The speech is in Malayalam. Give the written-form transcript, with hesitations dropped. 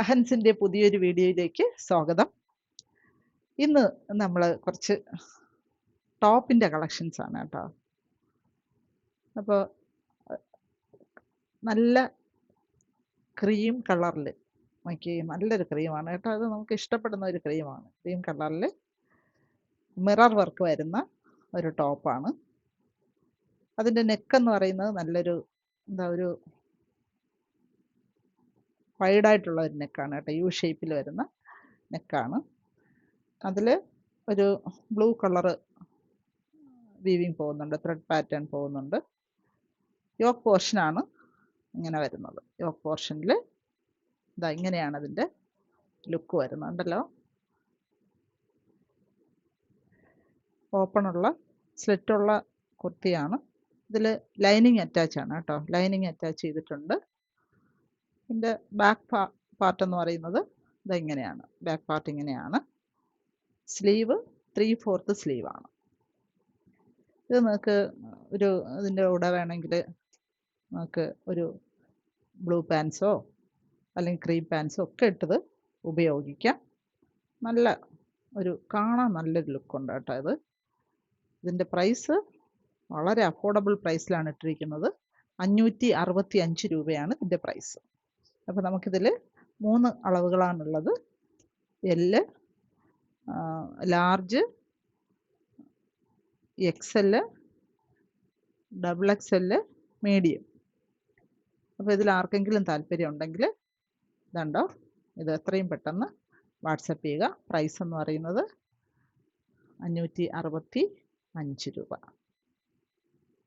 അഹൻസിൻ്റെ പുതിയൊരു വീഡിയോയിലേക്ക് സ്വാഗതം. ഇന്ന് നമ്മൾ കുറച്ച് ടോപ്പിൻ്റെ കളക്ഷൻസ് ആണ് കേട്ടോ. അപ്പോൾ നല്ല ക്രീം കളറിൽ നോക്കി, നല്ലൊരു ക്രീമാണ് കേട്ടോ. അത് നമുക്ക് ഇഷ്ടപ്പെടുന്ന ഒരു ക്രീമാണ്. ക്രീം കളറിൽ മിറർ വർക്ക് വരുന്ന ഒരു ടോപ്പാണ്. അതിൻ്റെ നെക്കെന്ന് പറയുന്നത് നല്ലൊരു ഒരു വൈഡായിട്ടുള്ള ഒരു നെക്കാണ് കേട്ടോ. യു ഷേപ്പിൽ വരുന്ന നെക്കാണ്. അതിൽ ഒരു ബ്ലൂ കളറ് വീവിങ് പോകുന്നുണ്ട്, ത്രെഡ് പാറ്റേൺ പോകുന്നുണ്ട്. യോക്ക് പോർഷനാണ് ഇങ്ങനെ വരുന്നത്. യോക്ക് പോർഷനിൽ ഇതാ ഇങ്ങനെയാണ് അതിൻ്റെ ലുക്ക് വരുന്നുണ്ടല്ലോ. ഓപ്പണുള്ള സ്ലിറ്റുള്ള കുർത്തിയാണ്. ഇതിൽ ലൈനിങ് അറ്റാച്ച് ആണ് കേട്ടോ. ലൈനിങ് അറ്റാച്ച് ചെയ്തിട്ടുണ്ട്. ഇതിൻ്റെ ബാക്ക് പാർട്ട് എന്ന് പറയുന്നത് ഇതാ ഇങ്ങനെയാണ്. ബാക്ക് പാർട്ട് ഇങ്ങനെയാണ്. സ്ലീവ് 3/4 സ്ലീവാണ്. ഇത് നിങ്ങൾക്ക് ഇതിൻ്റെ കൂടെ വേണമെങ്കിൽ നമുക്ക് ഒരു ബ്ലൂ പാൻസോ അല്ലെങ്കിൽ ക്രീം പാൻസോ ഒക്കെ ഇട്ടത് ഉപയോഗിക്കാം. നല്ല കാണാൻ നല്ലൊരു ലുക്കുണ്ട് കേട്ടോ. ഇതിൻ്റെ പ്രൈസ് വളരെ അഫോർഡബിൾ പ്രൈസിലാണ് ഇട്ടിരിക്കുന്നത്. 565 രൂപയാണ് ഇതിൻ്റെ പ്രൈസ്. അപ്പോൾ നമുക്കിതിൽ 3 അളവുകളാണുള്ളത്. L, large, XL, XXL, medium. അപ്പോൾ ഇതിൽ ആർക്കെങ്കിലും താല്പര്യം ഉണ്ടെങ്കിൽ ഇതുണ്ടോ, ഇത് എത്രയും പെട്ടെന്ന് വാട്സപ്പ് ചെയ്യുക. പ്രൈസ് എന്ന് പറയുന്നത് 565 രൂപ.